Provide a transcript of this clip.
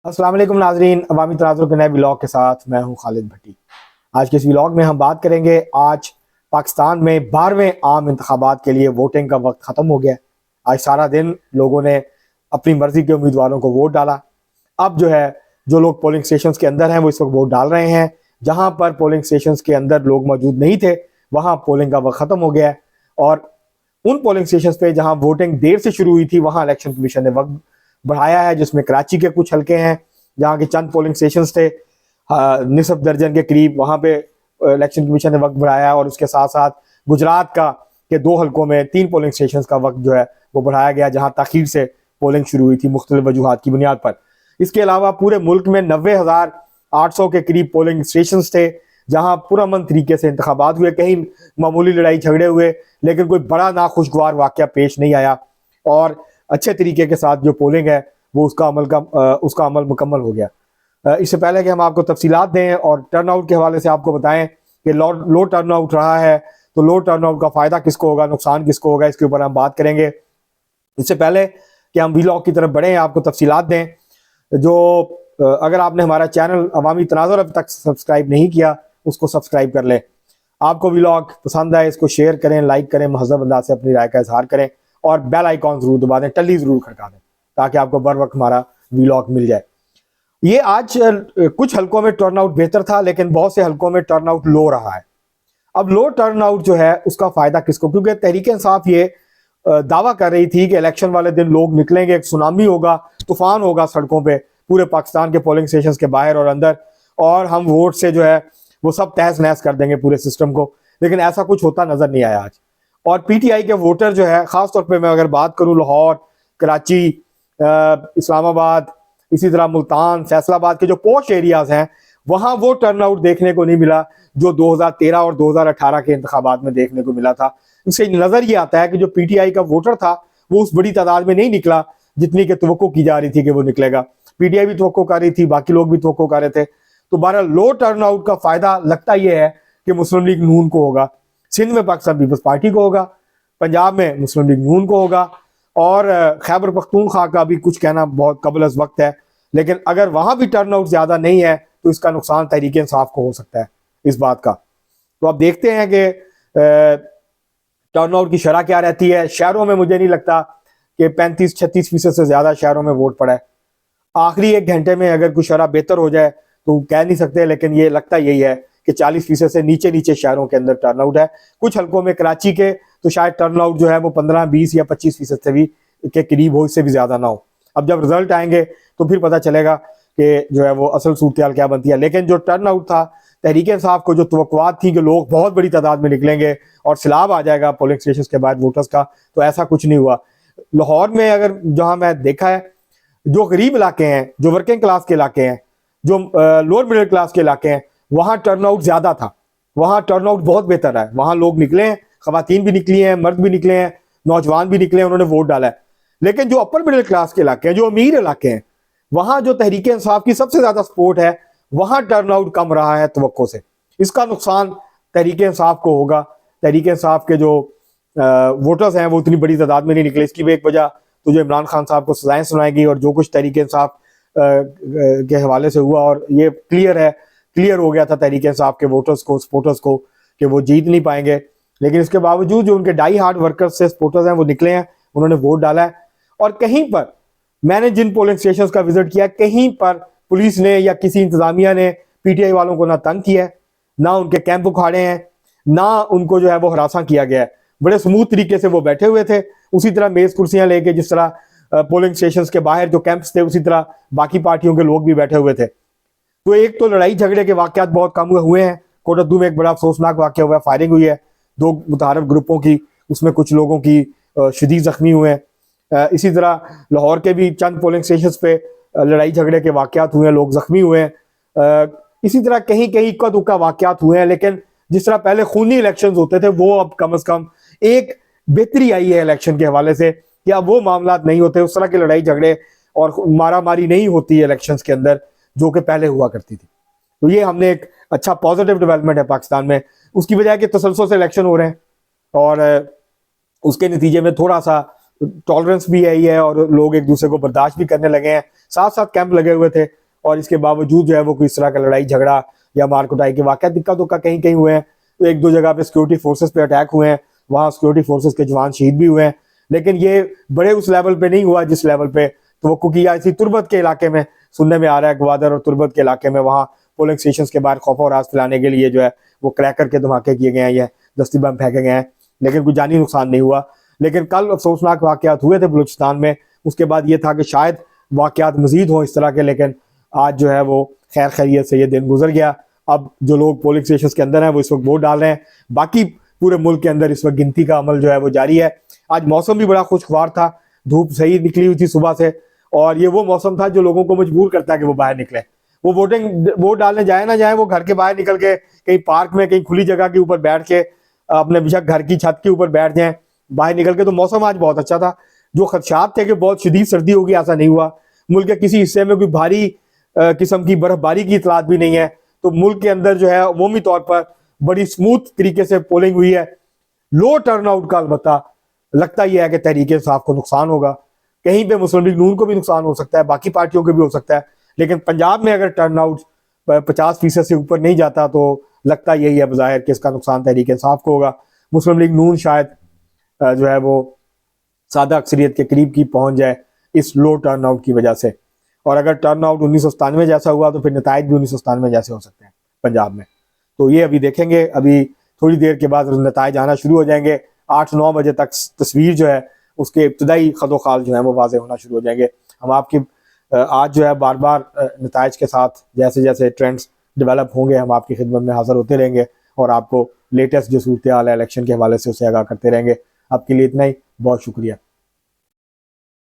अस्सलाम वालेकुम नाजरीन, अवामी तनाज़ुर के नए व्लॉग के साथ मैं हूं खालिद भट्टी। आज के इस व्लॉग में हम बात करेंगे, आज पाकिस्तान में 12वें आम इंतखाबात के लिए वोटिंग का वक्त ख़त्म हो गया है। आज सारा दिन लोगों ने अपनी मर्जी के उम्मीदवारों को वोट डाला। अब जो लोग पोलिंग स्टेशन के अंदर हैं वो इस वक्त वोट डाल रहे हैं। जहाँ पर पोलिंग स्टेशन के अंदर लोग मौजूद नहीं थे वहाँ पोलिंग का वक्त ख़त्म हो गया है, और उन पोलिंग स्टेशन पे जहाँ वोटिंग देर से शुरू हुई थी वहाँ इलेक्शन कमीशन ने वक्त बढ़ाया है, जिसमें कराची के कुछ हल्के हैं जहाँ के चंद पोलिंग स्टेशन थे, निसफ दर्जन के करीब, वहाँ पे इलेक्शन कमीशन ने वक्त बढ़ाया। और उसके साथ साथ गुजरात के 2 हल्कों में 3 पोलिंग स्टेशन का वक्त वो बढ़ाया गया, जहाँ ताखीर से पोलिंग शुरू हुई थी मुख्तलिफ वजूहात की बुनियाद पर। इसके अलावा पूरे मुल्क में 90,800 के करीब पोलिंग स्टेशन थे जहाँ पुरअमन तरीके से इंतखाबात हुए। कहीं मामूली लड़ाई झगड़े हुए लेकिन कोई बड़ा नाखुशगवार वाक़या पेश नहीं आया, और अच्छे तरीके के साथ जो पोलिंग है वो उसका अमल मुकम्मल हो गया। इससे पहले कि हम आपको तफसीलात दें और टर्नआउट के हवाले से आपको बताएं कि लो टर्नआउट रहा है, तो लो टर्नआउट का फ़ायदा किसको होगा, नुकसान किसको होगा, इसके ऊपर हम बात करेंगे। इससे पहले कि हम व्लॉग की तरफ बढ़ें, आपको तफसीलात दें। अगर आपने हमारा चैनल अवामी तनाज़ुर अभी तक सब्सक्राइब नहीं किया, उसको सब्सक्राइब कर लें। आपको व्लॉग पसंद आए इसको शेयर करें, लाइक करें, महज़ब अंदाज से अपनी राय का इजहार करें, और बेल आइकॉन जरूर दबा दें, टल्ली जरूर खड़का दें, ताकि आपको बर वक्त हमारा व्लॉग मिल जाए। ये आज कुछ हलकों में टर्नआउट बेहतर था, लेकिन बहुत से हलकों में टर्नआउट लो रहा है। अब लो टर्नआउट जो है उसका फायदा किसको, क्योंकि तहरीक इंसाफ ये दावा कर रही थी कि इलेक्शन वाले दिन लोग निकलेंगे, एक सुनामी होगा, तूफान होगा सड़कों पे पूरे पाकिस्तान के पोलिंग स्टेशन के बाहर और अंदर, और हम वोट से वो सब तहस नहस कर देंगे पूरे सिस्टम को। लेकिन ऐसा कुछ होता नजर नहीं आया आज। और पीटीआई के वोटर खास तौर पे मैं अगर बात करूं, लाहौर, कराची, इस्लामाबाद, इसी तरह मुल्तान, फैसलाबाद के जो पोश एरियाज हैं वहां वो टर्नआउट देखने को नहीं मिला जो 2013 और 2018 के इंतखाबात में देखने को मिला था। इससे नजर ये आता है कि जो पीटीआई का वोटर था वो उस बड़ी तादाद में नहीं निकला जितनी की तवक्को की जा रही थी कि वो निकलेगा। पीटीआई भी तवक्को कर रही थी, बाकी लोग भी तवक्को कर रहे थे। तो बहरहाल लो टर्नआउट का फायदा लगता यह है कि मुस्लिम लीग नून को होगा, सिंध में पाकिस्तान पीपल्स पार्टी को होगा, पंजाब में मुस्लिम लीग नून को होगा, और खैबर पख्तूनख्वा का भी कुछ कहना बहुत कबल अज वक्त है। लेकिन अगर वहां भी टर्नआउट ज्यादा नहीं है तो इसका नुकसान तहरीक इंसाफ को हो सकता है इस बात का। तो अब देखते हैं कि टर्नआउट की शरह क्या रहती है। शहरों में मुझे नहीं लगता कि 35-36% से ज्यादा शहरों में वोट पड़ा है। आखिरी 1 घंटे में अगर कुछ शरह बेहतर हो जाए तो कह नहीं सकते, लेकिन ये लगता यही है कि 40% से नीचे नीचे शहरों के अंदर टर्नआउट है। कुछ हल्कों में कराची के तो शायद टर्नआउट वो 15, 20 या 25% से भी के करीब हो, इससे भी ज्यादा ना हो। अब जब रिजल्ट आएंगे तो फिर पता चलेगा कि वो असल सूरत क्या बनती है। लेकिन जो टर्नआउट था, तहरीक इंसाफ को जो तवक्कुआत थी कि लोग बहुत बड़ी तादाद में निकलेंगे और सैलाब आ जाएगा पोलिंग स्टेशन के बाद वोटर्स का, तो ऐसा कुछ नहीं हुआ। लाहौर में अगर जहां मैं देखा है, जो गरीब इलाके हैं, जो वर्किंग क्लास के इलाके हैं, जो लोअर मिडिल क्लास के इलाके हैं, वहां टर्नआउट ज्यादा था, वहां टर्नआउट बहुत बेहतर है। वहां लोग निकले हैं, खवातीन भी निकली हैं, मर्द भी निकले हैं, नौजवान भी निकले हैं, उन्होंने वोट डाला है। लेकिन जो अपर मिडिल क्लास के इलाके हैं, जो अमीर इलाके हैं, वहां जो तहरीक इंसाफ की सबसे ज्यादा सपोर्ट है, वहां टर्नआउट कम रहा है तवक्को से। इसका नुकसान तहरीक इंसाफ को होगा। तहरीक इंसाफ के जो वोटर्स हैं वो उतनी बड़ी तादाद में नहीं निकले। इसकी भी एक वजह तो जो इमरान खान साहब को सजाएं सुनाई गई और जो कुछ तहरीक इंसाफ के हवाले से हुआ, और ये क्लियर हो गया था तहरीक इंसाफ के वोटर्स को, सपोर्टर्स को, कि वो जीत नहीं पाएंगे। लेकिन इसके बावजूद जो उनके डाई हार्ड वर्कर्स से सपोर्टर्स हैं वो निकले हैं, उन्होंने वोट डाला है। और कहीं पर मैंने जिन पोलिंग स्टेशन का विजिट किया, कहीं पर पुलिस ने या किसी इंतजामिया ने पीटीआई वालों को ना तंग किया है, ना उनके कैंप उखाड़े हैं, ना उनको वो हरासा किया गया है। बड़े स्मूथ तरीके से वो बैठे हुए थे, उसी तरह मेज कुर्सियां लेके, जिस तरह पोलिंग स्टेशन के बाहर जो कैंप्स थे उसी तरह बाकी पार्टियों के लोग भी बैठे हुए थे। तो एक तो लड़ाई झगड़े के वाकयात बहुत कम हुए हैं। कोटद्दू में एक बड़ा अफसोसनाक वाकया हुआ है, फायरिंग हुई है 2 मुतारफ ग्रुपों की, उसमें कुछ लोगों की शदीद जख्मी हुए हैं। इसी तरह लाहौर के भी चंद पोलिंग स्टेशन पे लड़ाई झगड़े के वाकयात हुए हैं, लोग जख्मी हुए हैं। इसी तरह कहीं कहीं इक्का दुक्का वाकयात हुए हैं, लेकिन जिस तरह पहले खूनी इलेक्शन होते थे वो अब कम अज कम एक बेहतरी आई है इलेक्शन के हवाले से, कि अब वो मामला नहीं होते, उस तरह के लड़ाई झगड़े और मारा मारी नहीं होती है इलेक्शन के अंदर जो कि पहले हुआ करती थी। तो ये हमने एक अच्छा पॉजिटिव डेवलपमेंट है पाकिस्तान में। उसकी वजह है कि तसलसल से इलेक्शन हो रहे हैं और उसके नतीजे में थोड़ा सा टॉलरेंस भी यही है और लोग एक दूसरे को बर्दाश्त भी करने लगे हैं। साथ साथ कैंप लगे हुए थे और इसके बावजूद जो है वो कोई इस तरह का लड़ाई झगड़ा या मार कुटाई के वाक़यात दिक्कत दुक्का कहीं कहीं हुए हैं। तो एक दो जगह पे सिक्योरिटी फोर्सेस पे अटैक हुए हैं, वहाँ सिक्योरिटी फोर्सेस के जवान शहीद भी हुए हैं, लेकिन ये बड़े उस लेवल पे नहीं हुआ जिस लेवल पे तो किया। इसी तुर्बत के इलाके में सुनने में आ रहा है, ग्वादर और तुर्बत के इलाके में वहाँ पोलिंग स्टेशन के बाहर खौफ और राज फैलाने के लिए जो है वो क्रैकर के धमाके किए गए हैं या दस्ती बम फेंके गए हैं, लेकिन कोई जानी नुकसान नहीं हुआ। लेकिन कल अफसोसनाक वाकयात हुए थे बलूचिस्तान में, उसके बाद ये था कि शायद वाकयात मजीद हों इस तरह के, लेकिन आज जो है वो खैर खैरियत से ये दिन गुजर गया। अब जो लोग पोलिंग स्टेशन के अंदर हैं वो इस वक्त वोट डाल रहे हैं, बाकी पूरे मुल्क के अंदर इस वक्त गिनती का अमल जो है वो जारी है। आज मौसम भी बड़ा खुशगवार था, धूप सही निकली हुई थी सुबह से, और ये वो मौसम था जो लोगों को मजबूर करता है कि वो बाहर निकले। वो वोट डालने जाए ना जाए, वो घर के बाहर निकल के कहीं पार्क में कहीं खुली जगह के ऊपर बैठ के अपने बेशक घर की छत के ऊपर बैठ जाएं बाहर निकल के। तो मौसम आज बहुत अच्छा था। जो खदशात थे कि बहुत शदीद सर्दी होगी, ऐसा नहीं हुआ। मुल्क के किसी हिस्से में कोई भारी किस्म की बर्फबारी की इतलात भी नहीं है। तो मुल्क के अंदर जो है अमूमी तौर पर बड़ी स्मूथ तरीके से पोलिंग हुई है। लो टर्नआउट का अलबत्ता लगता यह है कि तहरीक इंसाफ को नुकसान होगा, कहीं पे मुस्लिम लीग नून को भी नुकसान हो सकता है, बाकी पार्टियों को भी हो सकता है। लेकिन पंजाब में अगर टर्नआउट 50% से ऊपर नहीं जाता तो लगता यही है बज़ाहिर कि इसका नुकसान तहरीक इंसाफ को होगा। मुस्लिम लीग नून शायद जो है वो सादा अक्सरियत के करीब की पहुंच जाए इस लो टर्नआउट की वजह से। और अगर टर्नआउट 1997 जैसा हुआ तो फिर नताइज भी 1997 जैसे हो सकते हैं पंजाब में। तो ये अभी देखेंगे, अभी थोड़ी देर के बाद नताइज आना शुरू हो जाएंगे। 8-9 बजे तक तस्वीर जो है उसके इब्तदाई खदोखाल जो है वो वाज़े होना शुरू हो जाएंगे। हम आपकी आज जो है बार बार नताइज के साथ जैसे जैसे ट्रेंड्स डेवलप होंगे हम आपकी खिदमत में हाजिर होते रहेंगे और आपको लेटेस्ट जो सूरत हाल है इलेक्शन के हवाले से उसे आगाह करते रहेंगे। आपके लिए इतना ही, बहुत शुक्रिया।